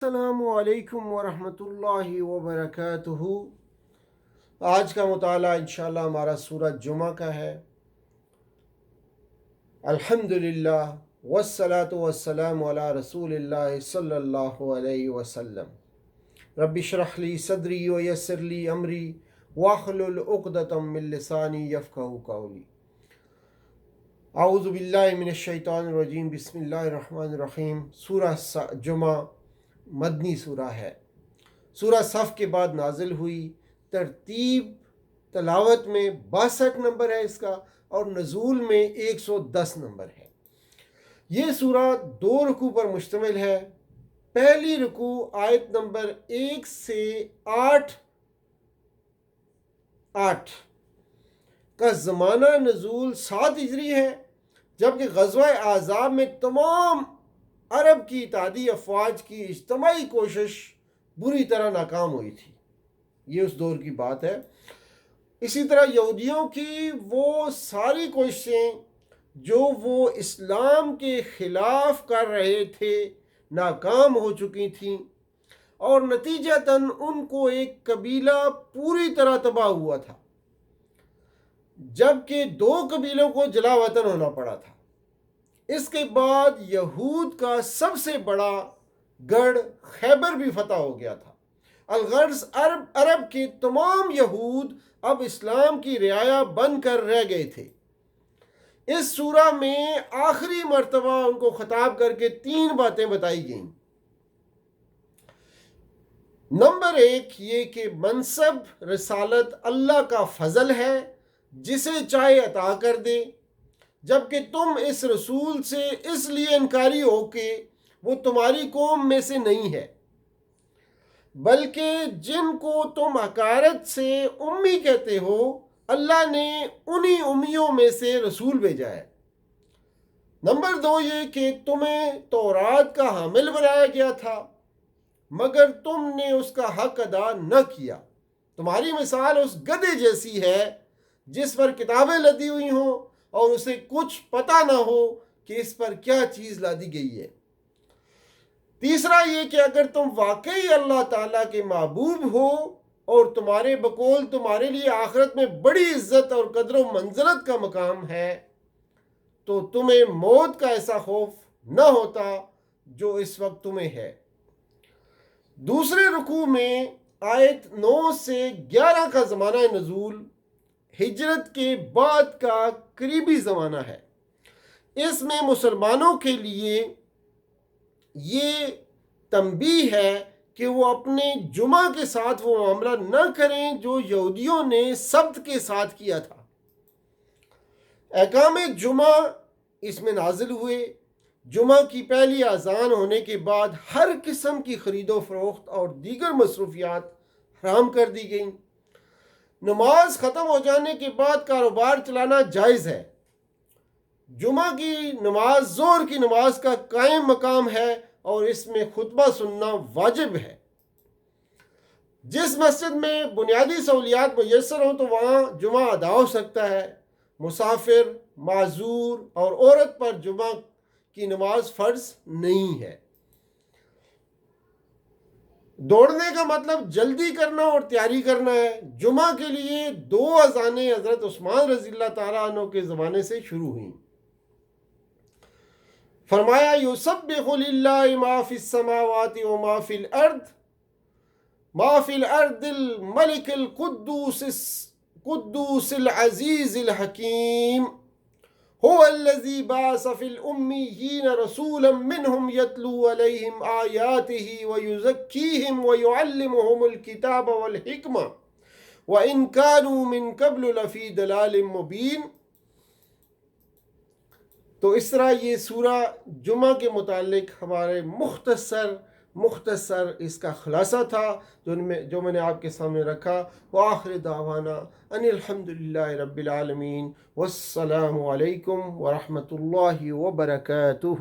السلام علیکم ورحمۃ اللہ وبرکاتہ۔ آج کا مطالعہ انشاءاللہ ہمارا سورہ جمعہ کا ہے۔ الحمدللہ والصلاة والسلام علی رسول اللہ صلی اللہ علیہ وسلم۔ رب اشرح لی صدری ویسر لی امری واحلل عقدۃ من لسانی یفقہوا قولی۔ اعوذ باللہ من الشیطان الرجیم، بسم اللہ الرحمن الرحیم۔ سورہ جمعہ مدنی سورہ ہے۔ سورہ صف کے بعد نازل ہوئی۔ ترتیب تلاوت میں 62 نمبر ہے اس کا، اور نزول میں 110 نمبر ہے۔ یہ سورہ 2 رکوع پر مشتمل ہے۔ پہلی رکوع آیت نمبر 1 سے 8 کا زمانہ نزول 7 ہجری ہے، جبکہ غزوہ احزاب میں تمام عرب کی اتحادی افواج کی اجتماعی کوشش بری طرح ناکام ہوئی تھی۔ یہ اس دور کی بات ہے۔ اسی طرح یہودیوں کی وہ ساری کوششیں جو وہ اسلام کے خلاف کر رہے تھے ناکام ہو چکی تھیں، اور نتیجتاً ان کو ایک قبیلہ پوری طرح تباہ ہوا تھا، جبکہ 2 قبیلوں کو جلا وطن ہونا پڑا تھا۔ اس کے بعد یہود کا سب سے بڑا گڑھ خیبر بھی فتح ہو گیا تھا۔ الغرض عرب کے تمام یہود اب اسلام کی رعایا بن کر رہ گئے تھے۔ اس سورہ میں آخری مرتبہ ان کو خطاب کر کے 3 باتیں بتائی گئیں۔ نمبر 1 یہ کہ منصب رسالت اللہ کا فضل ہے، جسے چاہے عطا کر دے، جبکہ تم اس رسول سے اس لیے انکاری ہو کہ وہ تمہاری قوم میں سے نہیں ہے، بلکہ جن کو تم حقارت سے امی کہتے ہو، اللہ نے انہی امیوں میں سے رسول بھیجا ہے۔ نمبر 2 یہ کہ تمہیں تورات کا حامل بنایا گیا تھا، مگر تم نے اس کا حق ادا نہ کیا۔ تمہاری مثال اس گدھے جیسی ہے جس پر کتابیں لدی ہوئی ہوں اور اسے کچھ پتہ نہ ہو کہ اس پر کیا چیز لادی گئی ہے۔ تیسرا یہ کہ اگر تم واقعی اللہ تعالیٰ کے محبوب ہو اور تمہارے بقول تمہارے لیے آخرت میں بڑی عزت اور قدر و منزلت کا مقام ہے، تو تمہیں موت کا ایسا خوف نہ ہوتا جو اس وقت تمہیں ہے۔ دوسرے رکوع میں آیت 9 سے 11 کا زمانہ نزول ہجرت کے بعد کا قریبی زمانہ ہے۔ اس میں مسلمانوں کے لیے یہ تنبیہ ہے کہ وہ اپنے جمعہ کے ساتھ وہ معاملہ نہ کریں جو یہودیوں نے سبت کے ساتھ کیا تھا۔ احکام جمعہ اس میں نازل ہوئے۔ جمعہ کی پہلی اذان ہونے کے بعد ہر قسم کی خرید و فروخت اور دیگر مصروفیات حرام کر دی گئیں۔ نماز ختم ہو جانے کے بعد کاروبار چلانا جائز ہے۔ جمعہ کی نماز ظہر کی نماز کا قائم مقام ہے اور اس میں خطبہ سننا واجب ہے۔ جس مسجد میں بنیادی سہولیات میسر ہوں تو وہاں جمعہ ادا ہو سکتا ہے۔ مسافر، معذور اور عورت پر جمعہ کی نماز فرض نہیں ہے۔ دوڑنے کا مطلب جلدی کرنا اور تیاری کرنا ہے۔ جمعہ کے لیے 2 اذانیں حضرت عثمان رضی اللہ تعالیٰ عنہ کے زمانے سے شروع ہوئیں۔ فرمایا یسبح للہ ما فی السماوات و ما فی الارض الملک القدوس العزیز الحکیم هو الذی بعث فی الأمیین رسولا منہم یتلو علیہم آیاتہ ویزکیہم ویعلمہم الکتاب والحکمہ وإن كانوا من قبل لفی ضلال مبین۔ تو اس طرح یہ سورہ جمعہ کے متعلق ہمارے مختصر اس کا خلاصہ تھا جو میں نے آپ کے سامنے رکھا۔ وآخر دعوانا ان الحمدللہ رب العالمین، والسلام علیکم ورحمۃ اللہ وبرکاتہ۔